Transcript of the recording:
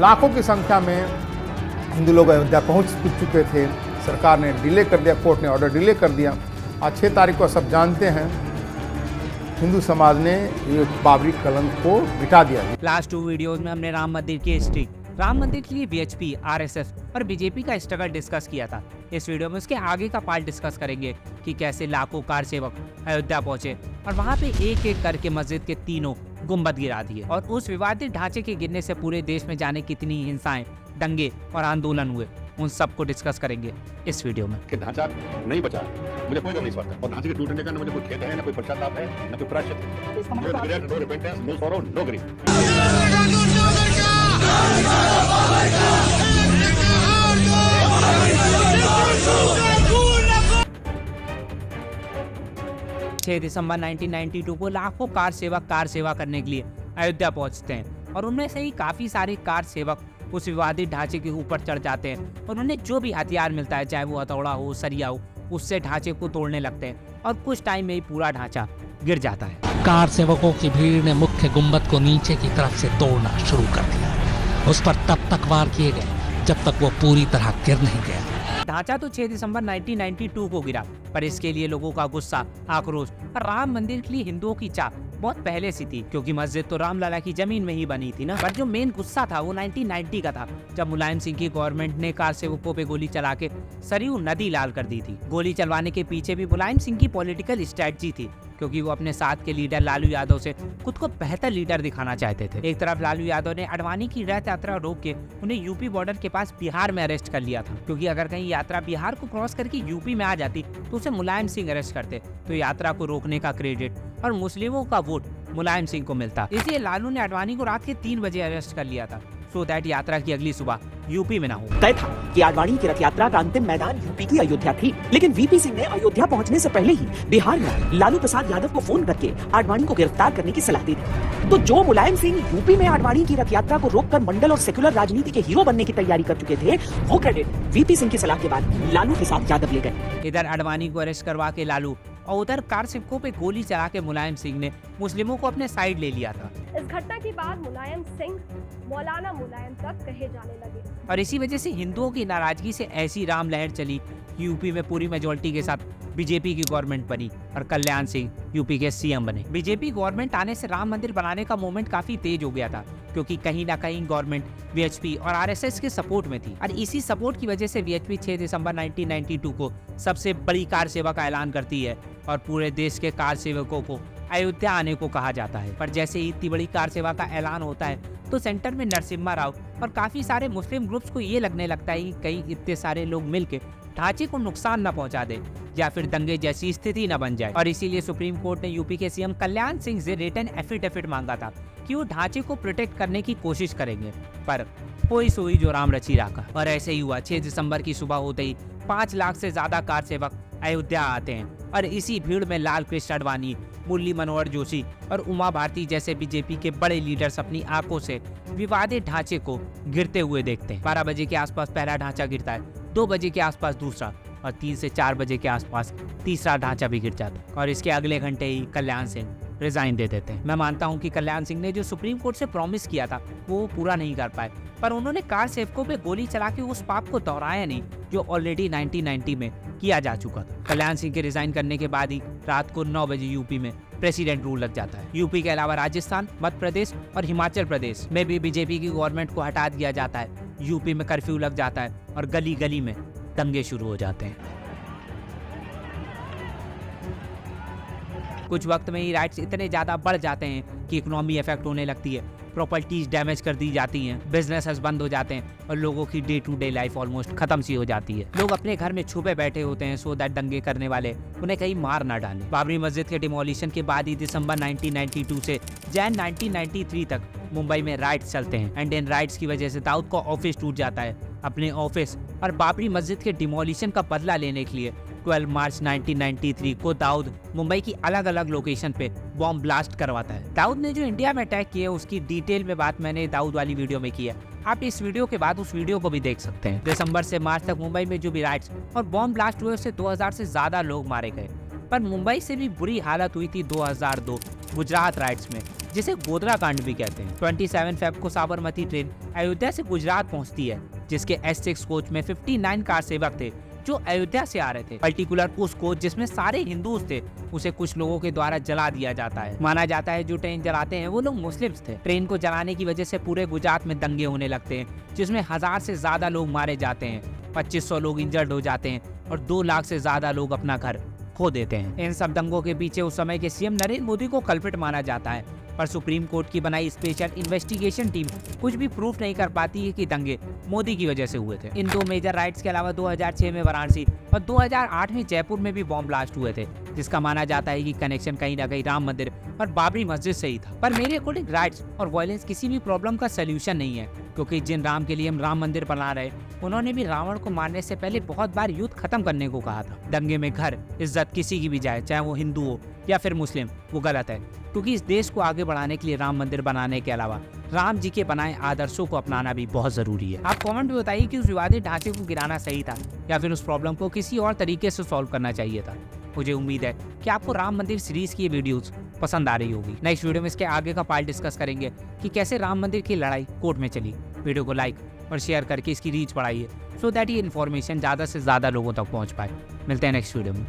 लाखों की संख्या में हिंदू लोग अयोध्या पहुंच चुके थे। सरकार ने डिले कर दिया, कोर्ट ने ऑर्डर डिले कर दिया। आज 6 तारीख को सब जानते हैं हिंदू समाज ने ये बाबरी कलंक को मिटा दिया। लास्ट 2 वीडियोस में हमने राम मंदिर की हिस्ट्री, राम मंदिर के लिए वीएचपी, आरएसएस और बीजेपी का स्ट्रगल डिस्कस किया था। इस वीडियो में उसके आगे का पार्ट डिस्कस करेंगे कि कैसे लाखों कार सेवक अयोध्या पहुंचे और वहां पे एक एक करके मस्जिद के तीनों गुंबद गिरा दिए और उस विवादित ढांचे के गिरने से पूरे देश में जाने कितनी हिंसाएं, दंगे और आंदोलन हुए, उन सबको डिस्कस करेंगे इस वीडियो में। कि ढांचा नहीं बचा, मुझे कोई नहीं स्वागत और ढांचे के टूटने का न मुझे कोई खेद है, न कोई पश्चाताप है, न कोई प्रायश्चित। No repentance, no sorrow, no grief. 6 दिसंबर 1992 को लाखों कार सेवक कार सेवा करने के लिए अयोध्या पहुंचते हैं और उनमें से ही काफी सारे कार सेवक उस विवादित ढांचे के ऊपर चढ़ जाते हैं और उन्हें जो भी हथियार मिलता है, चाहे वो हथौड़ा हो, सरिया हो, उससे ढांचे को तोड़ने लगते हैं और कुछ टाइम में ही पूरा ढांचा गिर जाता है। कार सेवकों की भीड़ ने मुख्य गुंबद को नीचे की तरफ से तोड़ना शुरू कर दिया। उस पर तब तक वार किए गए जब तक वो पूरी तरह गिर नहीं गया। ढांचा तो 6 दिसंबर 1992 को गिरा, पर इसके लिए लोगों का गुस्सा, आक्रोश और राम मंदिर के लिए हिंदुओं की चाह बहुत पहले से थी, क्योंकि मस्जिद तो रामलला की जमीन में ही बनी थी ना। पर जो मेन गुस्सा था वो 1990 का था, जब मुलायम सिंह की गवर्नमेंट ने कार सेवकों पे गोली चला के सरयू नदी लाल कर दी थी। गोली चलवाने के पीछे भी मुलायम सिंह की पॉलिटिकल स्ट्रेटजी थी, क्योंकि वो अपने साथ के लीडर लालू यादव से खुद को बेहतर लीडर दिखाना चाहते थे। एक तरफ लालू यादव ने अडवाणी की रथ यात्रा रोक के उन्हें यूपी बॉर्डर के पास बिहार में अरेस्ट कर लिया था, क्योंकि अगर कहीं यात्रा बिहार को क्रॉस करके यूपी में आ जाती तो उसे मुलायम सिंह अरेस्ट करते, तो यात्रा को रोकने का क्रेडिट और मुस्लिमों का वोट मुलायम सिंह को मिलता। इसलिए लालू ने अडवाणी को रात के 3 बजे अरेस्ट कर लिया था, सो दैट यात्रा की अगली सुबह यूपी में ना हो। तय था कि आडवाणी की रथ यात्रा का अंतिम मैदान यूपी की अयोध्या थी, लेकिन वीपी सिंह ने अयोध्या पहुंचने से पहले ही बिहार में लालू प्रसाद यादव को फोन करके आडवाणी को गिरफ्तार करने की सलाह दी थी। तो जो मुलायम सिंह यूपी में आडवाणी की रथ यात्रा को रोककर मंडल और सेकुलर राजनीति के हीरो बनने की तैयारी कर चुके थे, वो क्रेडिट वीपी सिंह की सलाह के बाद लालू प्रसाद यादव ले गए। इधर अडवाणी को अरेस्ट करवा के लालू और उधर कार सेवकों पे गोली चला के मुलायम सिंह ने मुस्लिमों को अपने साइड ले लिया था। इस घटना के बाद मुलायम सिंह मौलाना मुलायम तक कहे जाने लगे और इसी वजह से हिंदुओं की नाराजगी से ऐसी राम लहर चली कि यूपी में पूरी मेजोरिटी के साथ बीजेपी की गवर्नमेंट बनी और कल्याण सिंह यूपी के सीएम बने। बीजेपी गवर्नमेंट आने से राम मंदिर बनाने का मूवमेंट काफी तेज हो गया था, क्योंकि कहीं ना कहीं गवर्नमेंट वीएचपी और आरएसएस के सपोर्ट में थी और इसी सपोर्ट की वजह से वीएचपी 6 दिसंबर 1992 को सबसे बड़ी कार सेवा का ऐलान करती है और पूरे देश के कार सेवकों को अयोध्या आने को कहा जाता है। पर जैसे ही इतनी बड़ी कार सेवा का ऐलान होता है तो सेंटर में नरसिम्हा राव और काफी सारे मुस्लिम ग्रुप्स को ये लगने लगता है कि कहीं इतने सारे लोग मिलके ढांचे को नुकसान न पहुंचा दे या फिर दंगे जैसी स्थिति न बन जाए, और इसीलिए सुप्रीम कोर्ट ने यूपी के सीएम कल्याण सिंह से रिटन एफिडेविट मांगा था कि वो ढांचे को प्रोटेक्ट करने की कोशिश करेंगे। पर कोई सोई जो राम रची राखा, और ऐसे ही हुआ। 6 दिसंबर की सुबह होते ही 5 लाख से ज्यादा कार सेवक अयोध्या आते हैं और इसी भीड़ में लाल कृष्ण अडवाणी, मुरली मनोहर जोशी और उमा भारती जैसे बीजेपी के बड़े लीडर्स अपनी आंखों से विवादित ढांचे को गिरते हुए देखते हैं। 12 बजे के आसपास पहला ढांचा गिरता है, 2 बजे के आसपास दूसरा और 3 से 4 बजे के आसपास तीसरा ढांचा भी गिर जाता है और इसके अगले घंटे ही कल्याण सिंह रिजाइन दे देते हैं। मैं मानता हूं कि कल्याण सिंह ने जो सुप्रीम कोर्ट से प्रॉमिस किया था वो पूरा नहीं कर पाए, पर उन्होंने कार सेवकों पे गोली चला के उस पाप को दोहराया नहीं जो ऑलरेडी 1990 में किया जा चुका था। कल्याण सिंह के रिजाइन करने के बाद ही रात को 9 बजे यूपी में प्रेसिडेंट रूल लग जाता है। यूपी के अलावा राजस्थान, मध्य प्रदेश और हिमाचल प्रदेश में भी बीजेपी की गवर्नमेंट को हटा दिया जाता है। यूपी में कर्फ्यू लग जाता है और गली गली में दंगे शुरू हो जाते हैं। कुछ वक्त में ही राइट्स इतने ज्यादा बढ़ जाते हैं कि इकोनॉमी इफेक्ट होने लगती है, प्रॉपर्टीज डैमेज कर दी जाती हैं, बिजनेसेस बंद हो जाते हैं और लोगों की day to day life almost खत्म सी हो जाती है। लोग अपने घर में छुपे बैठे होते हैं सो दैट दंगे करने वाले उन्हें कहीं मार ना डाले। बाबरी मस्जिद के डिमोलिशन के बाद ही दिसंबर 1992 से जैन 1993 तक मुंबई में राइट्स चलते हैं एंड इन राइट्स की वजह से दाऊद का ऑफिस टूट जाता है। अपने ऑफिस और बाबरी मस्जिद के डिमोलिशन का बदला लेने के लिए 12 मार्च 1993 को दाऊद मुंबई की अलग अलग लोकेशन पे बॉम्ब ब्लास्ट करवाता है। दाऊद ने जो इंडिया में अटैक किया उसकी डिटेल में बात मैंने दाऊद वाली वीडियो में की है, आप इस वीडियो के बाद उस वीडियो को भी देख सकते हैं। दिसंबर से मार्च तक मुंबई में जो भी राइट्स और बॉम्ब ब्लास्ट हुए उससे 2000 से ज्यादा लोग मारे गए, पर मुंबई से भी बुरी हालत हुई थी 2002 गुजरात राइट्स में, जिसे गोधरा कांड भी कहते हैं। 27 फेब को साबरमती ट्रेन अयोध्या से गुजरात पहुंचती है, जिसके S6 कोच में 59 कार सेवक थे जो अयोध्या से आ रहे थे। पर्टिकुलर उस कोच जिसमें सारे हिंदूज थे, उसे कुछ लोगों के द्वारा जला दिया जाता है। माना जाता है जो ट्रेन जलाते हैं वो लोग मुस्लिम्स थे। ट्रेन को जलाने की वजह से पूरे गुजरात में दंगे होने लगते हैं, जिसमें 1000 से ज्यादा लोग मारे जाते हैं, 2500 लोग इंजर्ड हो जाते हैं और 2 लाख से ज्यादा लोग अपना घर खो देते हैं। इन सब दंगों के पीछे उस समय के सीएम नरेंद्र मोदी को कल्प्रिट माना जाता है, पर सुप्रीम कोर्ट की बनाई स्पेशल इन्वेस्टिगेशन टीम कुछ भी प्रूफ नहीं कर पाती है कि दंगे मोदी की वजह से हुए थे। इन 2 मेजर राइट्स के अलावा 2006 में वाराणसी और 2008 में जयपुर में भी बॉम्ब ब्लास्ट हुए थे, जिसका माना जाता है कि कनेक्शन कहीं ना कहीं राम मंदिर और बाबरी मस्जिद से ही था। पर मेरे अकॉर्डिंग राइट्स और वायलेंस किसी भी प्रॉब्लम का सोल्यूशन नहीं है, क्योंकि जिन राम के लिए हम राम मंदिर बना रहे उन्होंने भी रावण को मारने से पहले बहुत बार युद्ध खत्म करने को कहा था। दंगे में घर, इज्जत किसी की भी जाए, चाहे वो हिंदू हो या फिर मुस्लिम, वो गलत है, क्योंकि इस देश को आगे बढ़ाने के लिए राम मंदिर बनाने के अलावा राम जी के बनाए आदर्शों को अपनाना भी बहुत जरूरी है। आप कमेंट में बताइए कि उस विवादित ढांचे को गिराना सही था या फिर उस प्रॉब्लम को किसी और तरीके से सॉल्व करना चाहिए था। मुझे उम्मीद है कि आपको राम मंदिर सीरीज की ये वीडियोस पसंद आ रही होगी। नेक्स्ट वीडियो में इसके आगे का पार्ट डिस्कस करेंगे कि कैसे राम मंदिर की लड़ाई कोर्ट में चली। वीडियो को लाइक और शेयर करके इसकी रीच बढ़ाइए, सो दैट ये इन्फॉर्मेशन ज़्यादा से ज़्यादा लोगों तक पहुँच पाए। मिलते हैं नेक्स्ट वीडियो में।